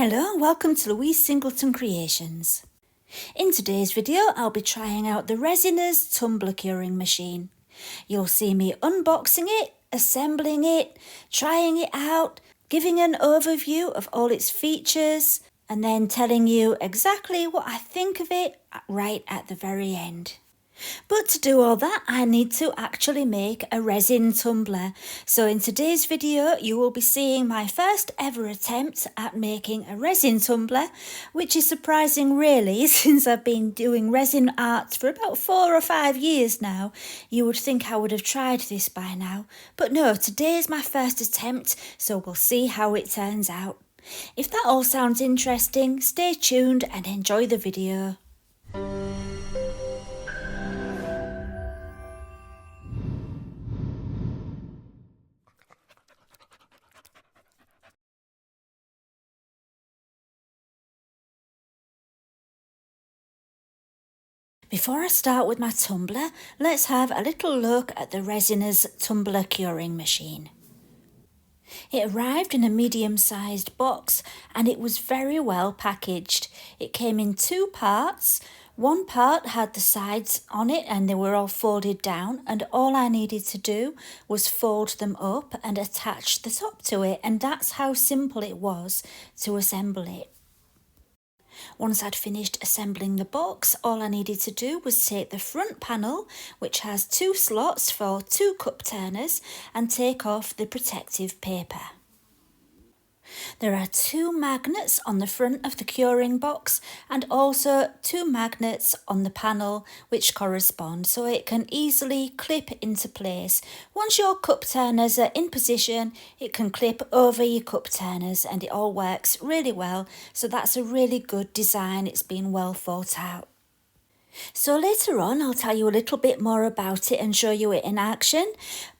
Hello and welcome to Louise Singleton Creations. In today's video I'll be trying out the Resiners Tumbler Curing Machine. You'll see me unboxing it, assembling it, trying it out, giving an overview of all its features and then telling you exactly what I think of it right at the very end. But to do all that, I need to actually make a resin tumbler. So in today's video, you will be seeing my first ever attempt at making a resin tumbler, which is surprising really, since I've been doing resin art for about 4 or 5 years now. You would think I would have tried this by now. But no, today is my first attempt, so we'll see how it turns out. If that all sounds interesting, stay tuned and enjoy the video. Before I start with my tumbler, let's have a little look at the Resiners Tumbler Curing Machine. It arrived in a medium-sized box and it was very well packaged. It came in 2 parts. One part had the sides on it and they were all folded down, and all I needed to do was fold them up and attach the top to it, and that's how simple it was to assemble it. Once I'd finished assembling the box, all I needed to do was take the front panel, which has 2 slots for 2 cup turners, and take off the protective paper. There are 2 magnets on the front of the curing box and also 2 magnets on the panel which correspond, so it can easily clip into place. Once your cup turners are in position, it can clip over your cup turners and it all works really well, so that's a really good design. It's been well thought out. So later on I'll tell you a little bit more about it and show you it in action,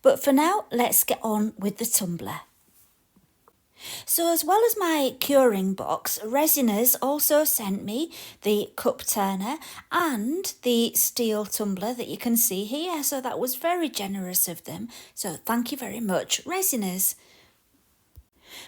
but for now let's get on with the tumbler. So as well as my curing box, Resiners also sent me the cup turner and the steel tumbler that you can see here. So that was very generous of them. So thank you very much, Resiners.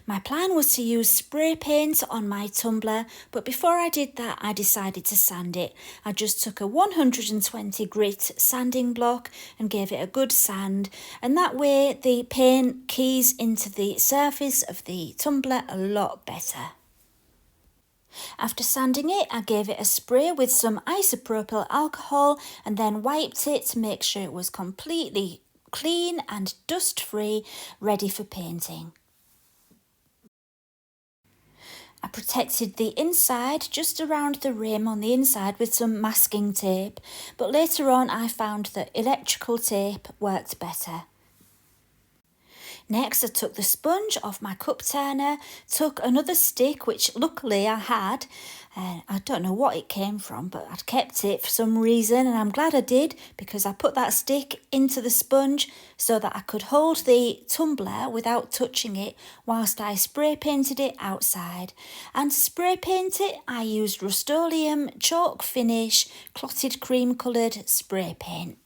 My plan was to use spray paint on my tumbler, but before I did that, I decided to sand it. I just took a 120 grit sanding block and gave it a good sand, and that way the paint keys into the surface of the tumbler a lot better. After sanding it, I gave it a spray with some isopropyl alcohol and then wiped it to make sure it was completely clean and dust-free, ready for painting. I protected the inside just around the rim on the inside with some masking tape, but later on I found that electrical tape worked better. Next I took the sponge off my cup turner, took another stick which luckily I had. I don't know what it came from, but I'd kept it for some reason, and I'm glad I did, because I put that stick into the sponge so that I could hold the tumbler without touching it whilst I spray painted it outside. And to spray paint it, I used Rust-Oleum chalk finish clotted cream coloured spray paint.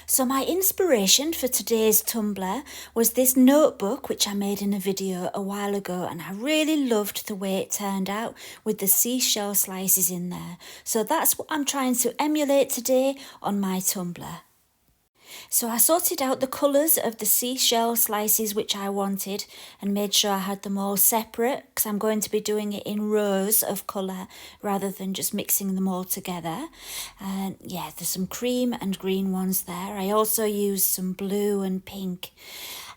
So my inspiration for today's tumbler was this notebook which I made in a video a while ago, and I really loved the way it turned out with the seashell slices in there. So that's what I'm trying to emulate today on my tumbler. So I sorted out the colours of the seashell slices which I wanted and made sure I had them all separate, because I'm going to be doing it in rows of colour rather than just mixing them all together. And yeah, there's some cream and green ones there. I also used some blue and pink.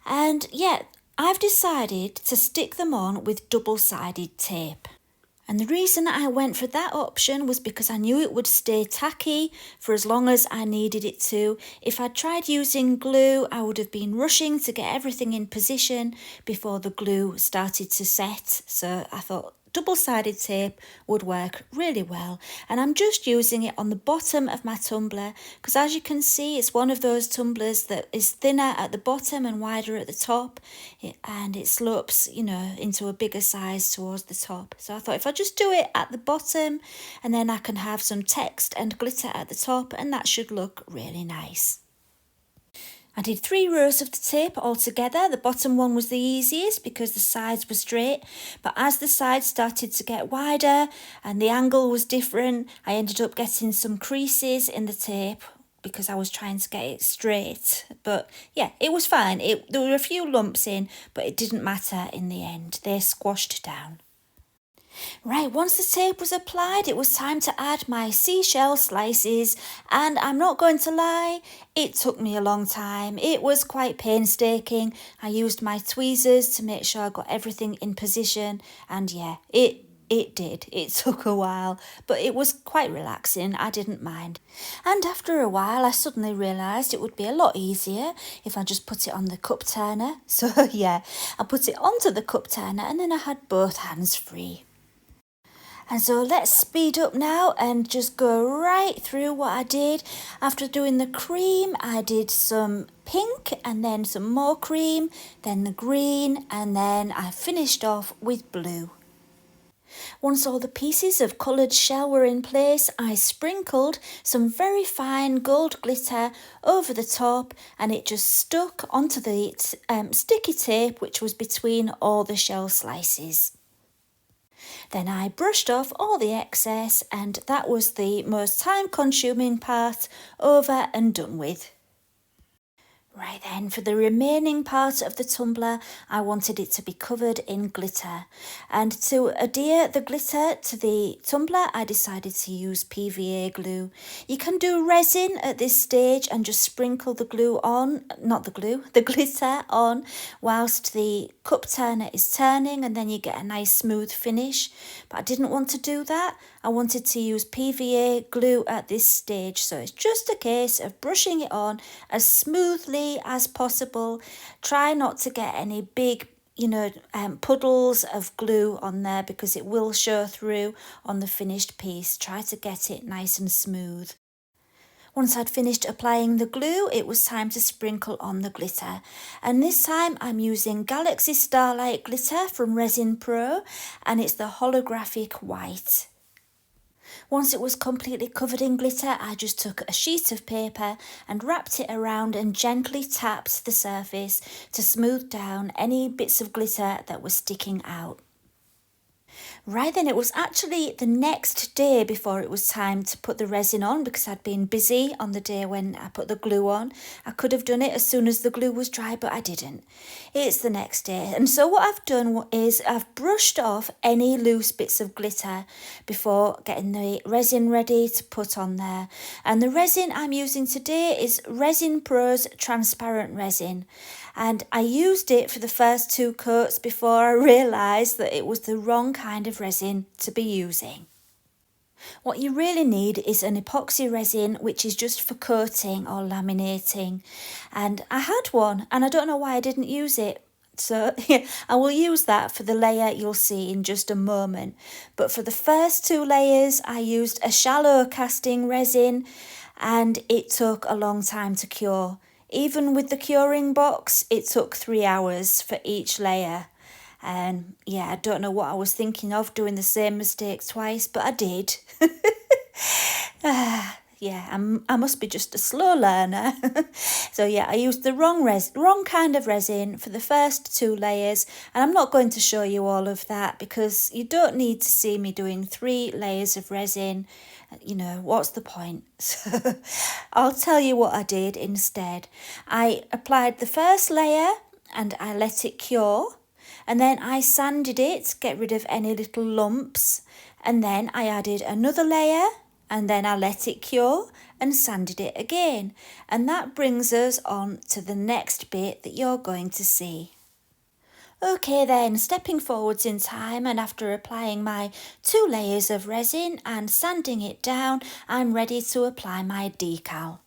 And yeah, I've decided to stick them on with double-sided tape. And the reason I went for that option was because I knew it would stay tacky for as long as I needed it to. If I'd tried using glue, I would have been rushing to get everything in position before the glue started to set. So I thought double-sided tape would work really well, and I'm just using it on the bottom of my tumbler because, as you can see, it's one of those tumblers that is thinner at the bottom and wider at the top, and it slopes, into a bigger size towards the top. So I thought if I just do it at the bottom, and then I can have some text and glitter at the top, and that should look really nice. I did 3 rows of the tape all together. The bottom one was the easiest because the sides were straight, but as the sides started to get wider and the angle was different, I ended up getting some creases in the tape because I was trying to get it straight. But yeah, it was fine. There were a few lumps in, but it didn't matter in the end. They squashed down. Right, once the tape was applied, it was time to add my seashell slices, and I'm not going to lie, it took me a long time. It was quite painstaking. I used my tweezers to make sure I got everything in position, and yeah, it did. It took a while, but it was quite relaxing. I didn't mind. And after a while, I suddenly realised it would be a lot easier if I just put it on the cup turner. So yeah, I put it onto the cup turner and then I had both hands free. And so let's speed up now and just go right through what I did. After doing the cream, I did some pink and then some more cream, then the green, and then I finished off with blue. Once all the pieces of coloured shell were in place, I sprinkled some very fine gold glitter over the top, and it just stuck onto the sticky tape which was between all the shell slices. Then I brushed off all the excess, and that was the most time-consuming part over and done with. Right then, for the remaining part of the tumbler, I wanted it to be covered in glitter. And to adhere the glitter to the tumbler, I decided to use PVA glue. You can do resin at this stage and just sprinkle the glue on, the glitter on, whilst the cup turner is turning, and then you get a nice smooth finish. But I didn't want to do that. I wanted to use PVA glue at this stage, so it's just a case of brushing it on as smoothly as possible. Try not to get any big puddles of glue on there because it will show through on the finished piece. Try to get it nice and smooth. Once I'd finished applying the glue, it was time to sprinkle on the glitter. And this time I'm using Galaxy Starlight glitter from Resin Pro, and it's the holographic white. Once it was completely covered in glitter, I just took a sheet of paper and wrapped it around and gently tapped the surface to smooth down any bits of glitter that were sticking out. Right then, it was actually the next day before it was time to put the resin on because I'd been busy on the day when I put the glue on. I could have done it as soon as the glue was dry, but I didn't. It's the next day. And so what I've done is I've brushed off any loose bits of glitter before getting the resin ready to put on there. And the resin I'm using today is Resin Pro's transparent resin. And I used it for the first 2 coats before I realised that it was the wrong kind of resin to be using. What you really need is an epoxy resin, which is just for coating or laminating. And I had one, and I don't know why I didn't use it. So yeah, I will use that for the layer you'll see in just a moment. But for the first 2 layers, I used a shallow casting resin, and it took a long time to cure. Even with the curing box, it took 3 hours for each layer. And yeah, I don't know what I was thinking of doing the same mistake twice, but I did. I must be just a slow learner. So yeah, I used the wrong kind of resin for the first 2 layers, and I'm not going to show you all of that because you don't need to see me doing 3 layers of resin. What's the point? So I'll tell you what I did instead. I applied the first layer and I let it cure, and then I sanded it to get rid of any little lumps, and then I added another layer, and then I let it cure and sanded it again. And that brings us on to the next bit that you're going to see. Okay then, stepping forwards in time, and after applying my 2 layers of resin and sanding it down, I'm ready to apply my decal.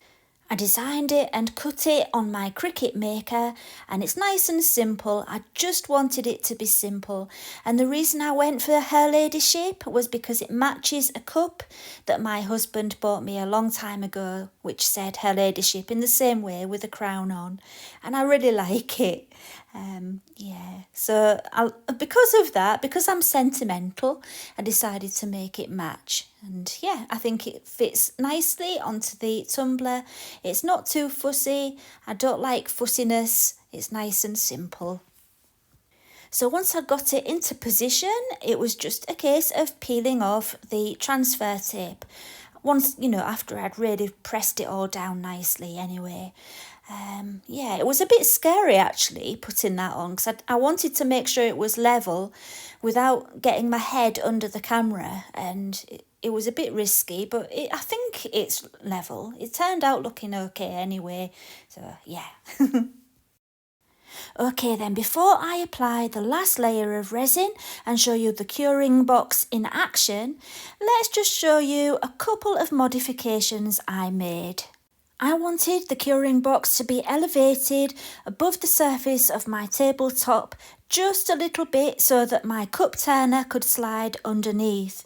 I designed it and cut it on my Cricut maker, and it's nice and simple. I just wanted it to be simple, and the reason I went for Her Ladyship was because it matches a cup that my husband bought me a long time ago, which said Her Ladyship in the same way with a crown on, and I really like it. Yeah, so because of that, because I'm sentimental, I decided to make it match. And yeah, I think it fits nicely onto the tumbler. It's not too fussy. I don't like fussiness. It's nice and simple. So once I got it into position, it was just a case of peeling off the transfer tape. Once, after I'd really pressed it all down nicely anyway. Yeah, it was a bit scary actually putting that on because I wanted to make sure it was level without getting my head under the camera, and it was a bit risky, but I think it's level. It turned out looking okay anyway, so yeah. Okay then, before I apply the last layer of resin and show you the curing box in action, let's just show you a couple of modifications I made. I wanted the curing box to be elevated above the surface of my tabletop just a little bit so that my cup turner could slide underneath.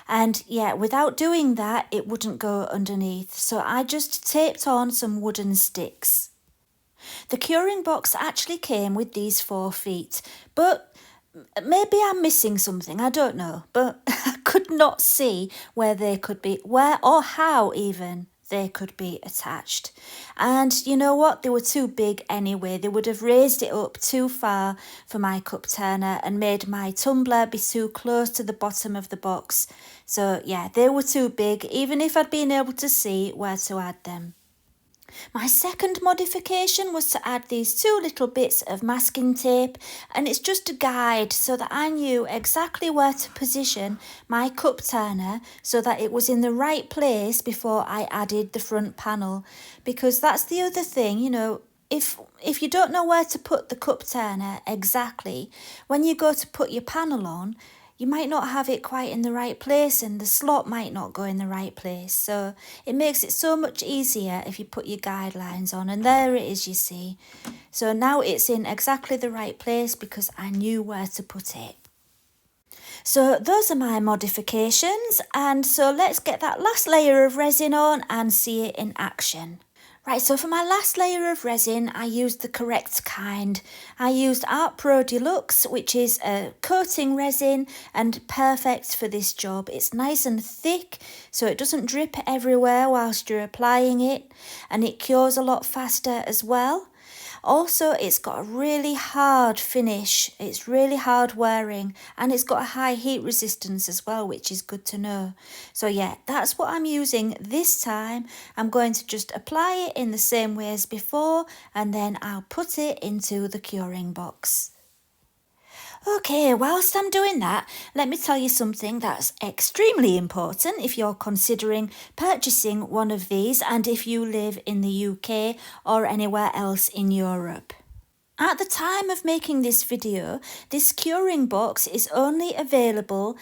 And yeah, without doing that, it wouldn't go underneath. So I just taped on some wooden sticks. The curing box actually came with these 4 feet, but maybe I'm missing something, I don't know, but I could not see where they could be, where or how even they could be attached. And you know what? They were too big anyway. They would have raised it up too far for my cup turner and made my tumbler be too close to the bottom of the box. So yeah, they were too big, even if I'd been able to see where to add them. My second modification was to add these 2 little bits of masking tape, and it's just a guide so that I knew exactly where to position my cup turner so that it was in the right place before I added the front panel, because that's the other thing, if you don't know where to put the cup turner exactly, when you go to put your panel on, you might not have it quite in the right place and the slot might not go in the right place. So it makes it so much easier if you put your guidelines on. And there it is, you see. So now it's in exactly the right place because I knew where to put it. So those are my modifications. And so let's get that last layer of resin on and see it in action. Right, so for my last layer of resin, I used the correct kind. I used Art Pro Deluxe, which is a coating resin and perfect for this job. It's nice and thick, so it doesn't drip everywhere whilst you're applying it, and it cures a lot faster as well. Also, it's got a really hard finish. It's really hard wearing, and it's got a high heat resistance as well, which is good to know. So yeah, that's what I'm using this time. I'm going to just apply it in the same way as before, and then I'll put it into the curing box. Okay, whilst I'm doing that, let me tell you something that's extremely important if you're considering purchasing one of these and if you live in the UK or anywhere else in Europe. At the time of making this video, this curing box is only available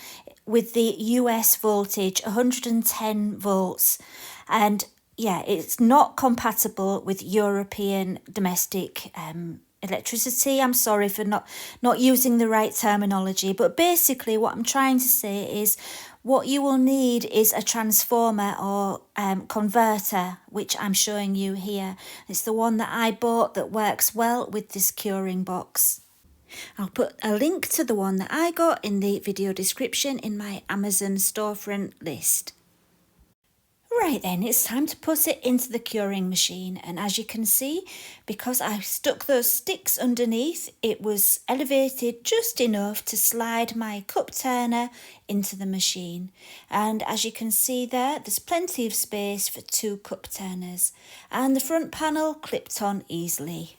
with the US voltage, 110 volts, and yeah, it's not compatible with European domestic electricity. I'm sorry for not using the right terminology, but basically what I'm trying to say is what you will need is a transformer or converter, which I'm showing you here. It's the one that I bought that works well with this curing box. I'll put a link to the one that I got in the video description in my Amazon storefront list. Right then, it's time to put it into the curing machine, and as you can see, because I stuck those sticks underneath, it was elevated just enough to slide my cup turner into the machine. And as you can see there's plenty of space for 2 cup turners, and the front panel clipped on easily.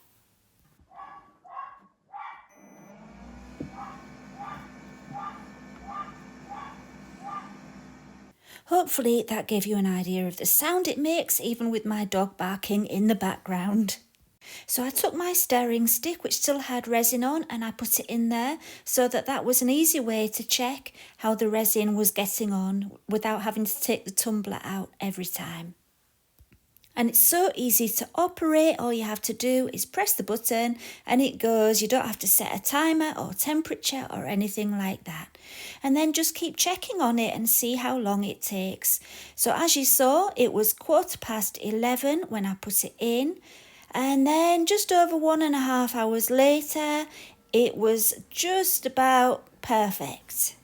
Hopefully that gave you an idea of the sound it makes, even with my dog barking in the background. So I took my stirring stick, which still had resin on, and I put it in there so that was an easy way to check how the resin was getting on without having to take the tumbler out every time. And it's so easy to operate. All you have to do is press the button and it goes. You don't have to set a timer or temperature or anything like that. And then just keep checking on it and see how long it takes. So as you saw, it was 11:15 when I put it in. And then just over 1.5 hours later, it was just about perfect.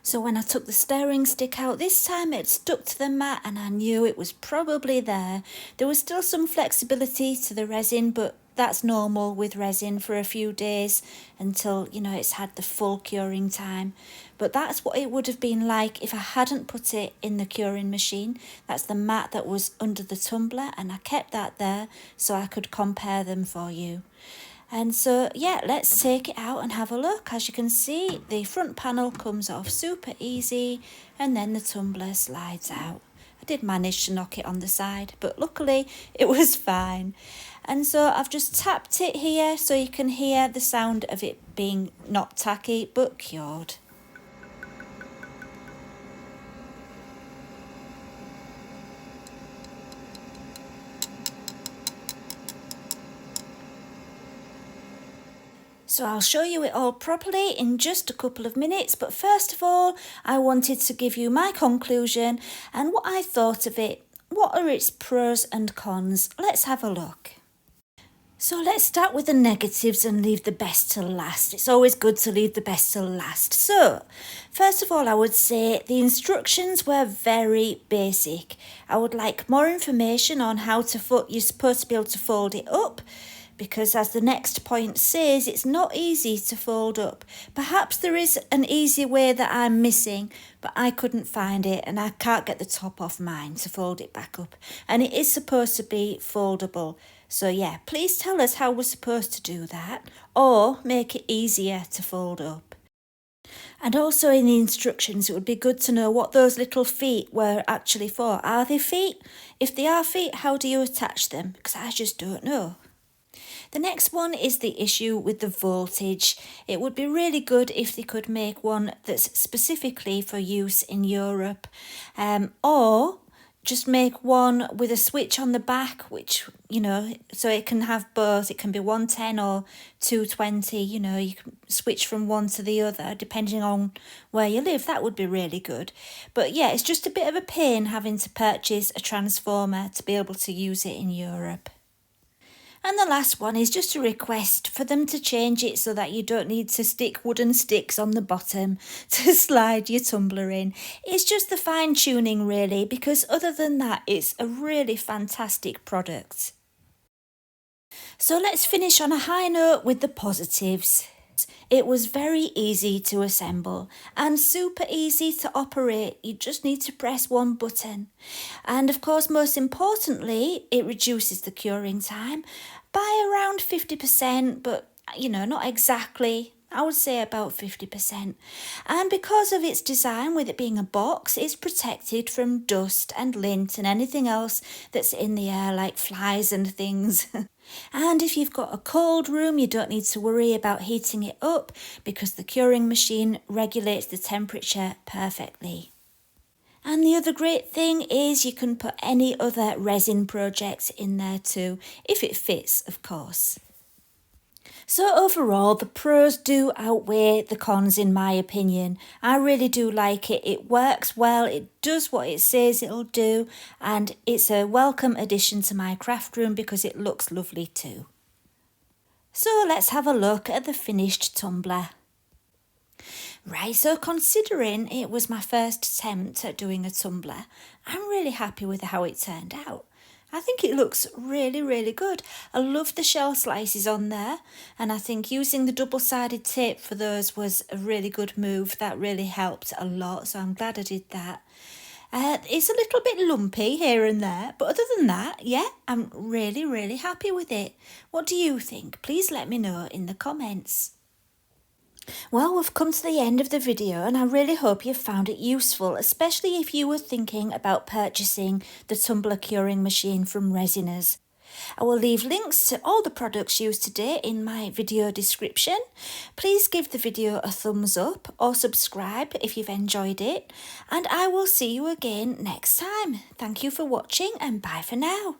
So when I took the stirring stick out this time, it stuck to the mat and I knew it was probably there. There was still some flexibility to the resin, but that's normal with resin for a few days until, it's had the full curing time. But that's what it would have been like if I hadn't put it in the curing machine. That's the mat that was under the tumbler, and I kept that there so I could compare them for you. And so, let's take it out and have a look. As you can see, the front panel comes off super easy and then the tumbler slides out. I did manage to knock it on the side, but luckily it was fine. And so I've just tapped it here so you can hear the sound of it being not tacky but cured. So I'll show you it all properly in just a couple of minutes, but first of all, I wanted to give you my conclusion and what I thought of it. What are its pros and cons? Let's have a look. So let's start with the negatives and leave the best till last. It's always good to leave the best till last. So, first of all, I would say the instructions were very basic. I would like more information on how you're supposed to be able to fold it up, because as the next point says, it's not easy to fold up. Perhaps there is an easy way that I'm missing, but I couldn't find it and I can't get the top off mine to fold it back up. And it is supposed to be foldable. So please tell us how we're supposed to do that, or make it easier to fold up. And also in the instructions, it would be good to know what those little feet were actually for. Are they feet? If they are feet, how do you attach them? Because I just don't know. The next one is the issue with the voltage. It would be really good if they could make one that's specifically for use in Europe, or just make one with a switch on the back, which, so it can have both. It can be 110 or 220, you can switch from one to the other depending on where you live. That would be really good. But it's just a bit of a pain having to purchase a transformer to be able to use it in Europe. And the last one is just a request for them to change it so that you don't need to stick wooden sticks on the bottom to slide your tumbler in. It's just the fine tuning really, because other than that, it's a really fantastic product. So let's finish on a high note with the positives. It was very easy to assemble and super easy to operate. You just need to press one button. And of course, most importantly, it reduces the curing time by around 50%, but not exactly. I would say about 50%. And because of its design, with it being a box, it's protected from dust and lint and anything else that's in the air, like flies and things. And if you've got a cold room, you don't need to worry about heating it up because the curing machine regulates the temperature perfectly. And the other great thing is you can put any other resin projects in there too, if it fits, of course. So overall, the pros do outweigh the cons in my opinion. I really do like it. It works well, it does what it says it'll do, and it's a welcome addition to my craft room because it looks lovely too. So let's have a look at the finished tumbler. Right, so considering it was my first attempt at doing a tumbler, I'm really happy with how it turned out. I think it looks really, really good. I love the shell slices on there, and I think using the double-sided tape for those was a really good move. That really helped a lot, so I'm glad I did that. It's a little bit lumpy here and there, but other than that, I'm really, really happy with it. What do you think? Please let me know in the comments. Well, we've come to the end of the video and I really hope you found it useful, especially if you were thinking about purchasing the tumbler curing machine from Resiners. I will leave links to all the products used today in my video description. Please give the video a thumbs up or subscribe if you've enjoyed it, and I will see you again next time. Thank you for watching and bye for now.